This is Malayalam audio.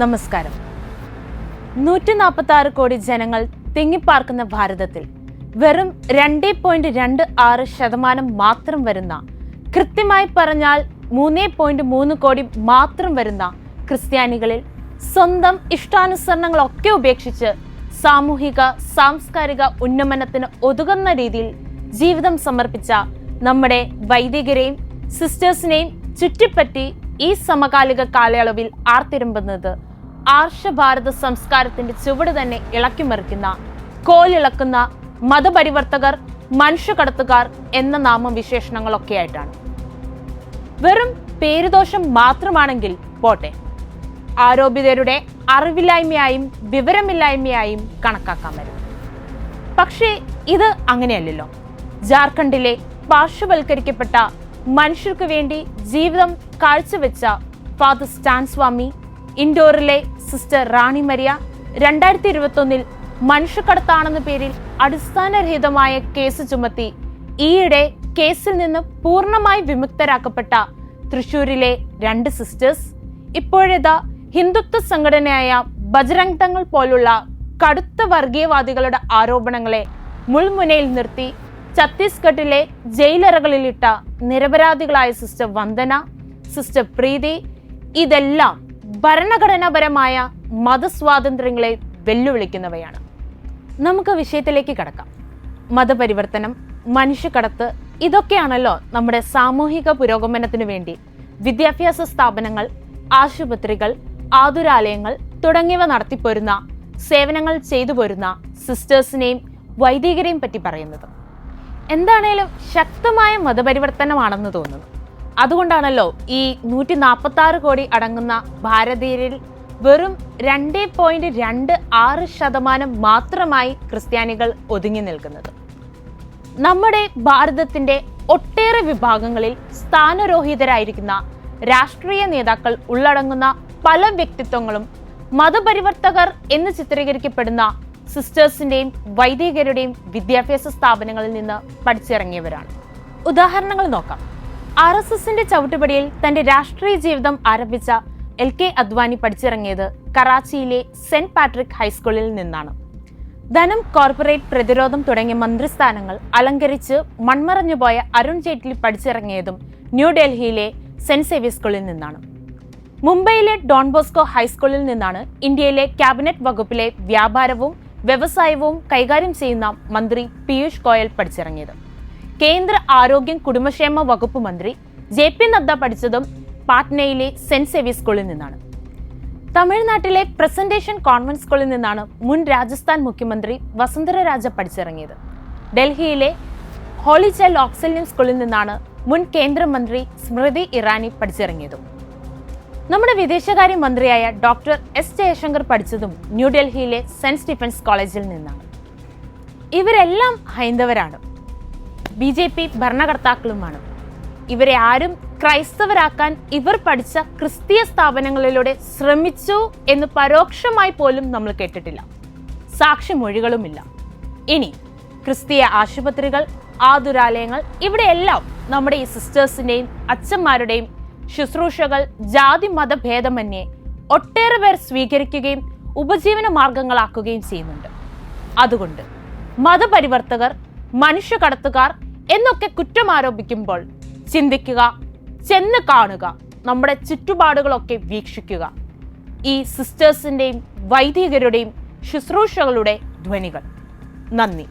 നമസ്കാരം. 146 കോടി ജനങ്ങൾ തിങ്ങിപ്പാർക്കുന്ന ഭാരതത്തിൽ വെറും 2.26% മാത്രം വരുന്ന, കൃത്യമായി പറഞ്ഞാൽ 3.3 കോടി മാത്രം വരുന്ന ക്രിസ്ത്യാനികളിൽ സ്വന്തം ഇഷ്ടാനുസരണങ്ങളൊക്കെ ഉപേക്ഷിച്ച് സാമൂഹിക സാംസ്കാരിക ഉന്നമനത്തിന് ഒതുങ്ങുന്ന രീതിയിൽ ജീവിതം സമർപ്പിച്ച നമ്മുടെ വൈദികരെയും സിസ്റ്റേഴ്സിനെയും ചുറ്റിപ്പറ്റി ഈ സമകാലിക കാലയളവിൽ ആർത്തിരമ്പുന്നത് ആർഷഭാരത സംസ്കാരത്തിന്റെ ചുവട് തന്നെ ഇളക്കിമറിക്കുന്ന, കോലിളക്കുന്ന മതപരിവർത്തകർ, മനുഷ്യക്കടത്തുകാർ എന്ന നാമവിശേഷണങ്ങളൊക്കെയായിട്ടാണ്. വെറും പേരുദോഷം മാത്രമാണെങ്കിൽ പോട്ടെ, ആരോപിതരുടെ അറിവില്ലായ്മയായും വിവരമില്ലായ്മയായും കണക്കാക്കാൻ വരും. പക്ഷേ ഇത് അങ്ങനെയല്ലല്ലോ. ജാർഖണ്ഡിലെ പാർശ്വവൽക്കരിക്കപ്പെട്ട മനുഷ്യർക്ക് വേണ്ടി ജീവിതം കാഴ്ചവെച്ച ഫാദർ സ്റ്റാൻ സ്വാമി, ഇൻഡോറിലെ സിസ്റ്റർ റാണി മരിയ 2021 മനുഷ്യക്കടത്താണെന്ന പേരിൽ അടിസ്ഥാനരഹിതമായ കേസ് ചുമത്തി ഈയിടെ കേസിൽ നിന്ന് പൂർണ്ണമായി വിമുക്തരാക്കപ്പെട്ട തൃശൂരിലെ 2 സിസ്റ്റേഴ്സ്, ഇപ്പോഴേതാ ഹിന്ദുത്വ സംഘടനയായ ബജ്രംഗ് ദൾ പോലുള്ള കടുത്ത വർഗീയവാദികളുടെ ആരോപണങ്ങളെ മുൾമുനയിൽ നിർത്തി ഛത്തീസ്ഗഡിലെ ജയിലറകളിലിട്ട നിരപരാധികളായ സിസ്റ്റർ വന്ദന, സിസ്റ്റർ പ്രീതി, ഇതെല്ലാം ഭരണഘടനാപരമായ മതസ്വാതന്ത്ര്യങ്ങളെ വെല്ലുവിളിക്കുന്നവയാണ്. നമുക്ക് വിഷയത്തിലേക്ക് കടക്കാം. മതപരിവർത്തനം, മനുഷ്യക്കടത്ത്, ഇതൊക്കെയാണല്ലോ നമ്മുടെ സാമൂഹിക പുരോഗമനത്തിനു വേണ്ടി വിദ്യാഭ്യാസ സ്ഥാപനങ്ങൾ, ആശുപത്രികൾ, ആതുരാലയങ്ങൾ തുടങ്ങിയവ നടത്തിപ്പോരുന്ന, സേവനങ്ങൾ ചെയ്തു പോരുന്ന സിസ്റ്റേഴ്സിനെയും വൈദികരെയും പറ്റി പറയുന്നത്. എന്താണേലും ശക്തമായ മതപരിവർത്തനമാണെന്ന് തോന്നുന്നു. അതുകൊണ്ടാണല്ലോ ഈ 146 കോടി അടങ്ങുന്ന ഭാരതീയരിൽ വെറും 2.26% മാത്രമായി ക്രിസ്ത്യാനികൾ ഒതുങ്ങി നിൽക്കുന്നത്. നമ്മുടെ ഭാരതത്തിന്റെ ഒട്ടേറെ വിഭാഗങ്ങളിൽ സ്ഥാനരോഹിതരായിരിക്കുന്ന രാഷ്ട്രീയ നേതാക്കൾ ഉള്ളടങ്ങുന്ന പല വ്യക്തിത്വങ്ങളും മതപരിവർത്തകർ എന്ന് ചിത്രീകരിക്കപ്പെടുന്ന സിസ്റ്റേഴ്സിന്റെയും വൈദികരുടെയും വിദ്യാഭ്യാസ സ്ഥാപനങ്ങളിൽ നിന്ന് പഠിച്ചിറങ്ങിയവരാണ്. ഉദാഹരണങ്ങൾ നോക്കാം. RSSന്റെ ചവിട്ടുപടിയിൽ തന്റെ രാഷ്ട്രീയ ജീവിതം ആരംഭിച്ച LK അദ്വാനി പഠിച്ചിറങ്ങിയത് കറാച്ചിയിലെ സെന്റ് പാട്രിക് ഹൈസ്കൂളിൽ നിന്നാണ്. ധനം, കോർപ്പറേറ്റ്, പ്രതിരോധം തുടങ്ങിയ മന്ത്രിസ്ഥാനങ്ങൾ അലങ്കരിച്ച് മൺമറഞ്ഞുപോയ അരുൺ ജെയ്റ്റ്ലി പഠിച്ചിറങ്ങിയതും ന്യൂഡൽഹിയിലെ സെന്റ് സേവിയർ സ്കൂളിൽ നിന്നാണ്. മുംബൈയിലെ ഡോൺ ബോസ്കോ ഹൈസ്കൂളിൽ നിന്നാണ് ഇന്ത്യയിലെ ക്യാബിനറ്റ് വകുപ്പിലെ വ്യാപാരവും വ്യവസായവും കൈകാര്യം ചെയ്യുന്ന മന്ത്രി പീയൂഷ് ഗോയൽ പഠിച്ചിറങ്ങിയത്. കേന്ദ്ര ആരോഗ്യം കുടുംബക്ഷേമ വകുപ്പ് മന്ത്രി JP നദ്ദ പഠിച്ചതും പാട്നയിലെ സെന്റ് സേവിയർ സ്കൂളിൽ നിന്നാണ്. തമിഴ്നാട്ടിലെ പ്രസന്റേഷൻ കോൺവെന്റ് സ്കൂളിൽ നിന്നാണ് മുൻ രാജസ്ഥാൻ മുഖ്യമന്ത്രി വസുന്ധര രാജ പഠിച്ചിറങ്ങിയത്. ഡൽഹിയിലെ ഹോളി ചൈൽഡ് ഓക്സിലിയം സ്കൂളിൽ നിന്നാണ് മുൻ കേന്ദ്രമന്ത്രി സ്മൃതി ഇറാനി പഠിച്ചിറങ്ങിയതും. നമ്മുടെ വിദേശകാര്യ മന്ത്രിയായ ഡോക്ടർ S ജയശങ്കർ പഠിച്ചതും ന്യൂഡൽഹിയിലെ സെന്റ് സ്റ്റീഫൻസ് കോളേജിൽ നിന്നാണ്. ഇവരെല്ലാം ഹൈന്ദവരാണ്, BJP ഭരണകർത്താക്കളുമാണ്. ഇവരെ ആരും ക്രൈസ്തവരാക്കാൻ ഇവർ പഠിച്ച ക്രിസ്തീയ സ്ഥാപനങ്ങളിലൂടെ ശ്രമിച്ചു എന്ന് പരോക്ഷമായി പോലും നമ്മൾ കേട്ടിട്ടില്ല. സാക്ഷിമൊഴികളുമില്ല. ഇനി ക്രിസ്തീയ ആശുപത്രികൾ, ആതുരാലയങ്ങൾ, ഇവിടെയെല്ലാം നമ്മുടെ ഈ സിസ്റ്റേഴ്സിന്റെയും അച്ഛന്മാരുടെയും ശുശ്രൂഷകൾ ജാതി മതഭേദമന്യേ ഒട്ടേറെ പേർ സ്വീകരിക്കുകയും ഉപജീവന മാർഗങ്ങളാക്കുകയും ചെയ്യുന്നുണ്ട്. അതുകൊണ്ട് മതപരിവർത്തകർ, മനുഷ്യക്കടത്തുകാർ എന്നൊക്കെ കുറ്റം ആരോപിക്കുമ്പോൾ ചിന്തിക്കുക, ചെന്ന് കാണുക, നമ്മുടെ ചുറ്റുപാടുകളൊക്കെ വീക്ഷിക്കുക. ഈ സിസ്റ്റേഴ്സിന്റെയും വൈദികരുടെയും ശുശ്രൂഷകളുടെ ധ്വനികൾ. നന്ദി.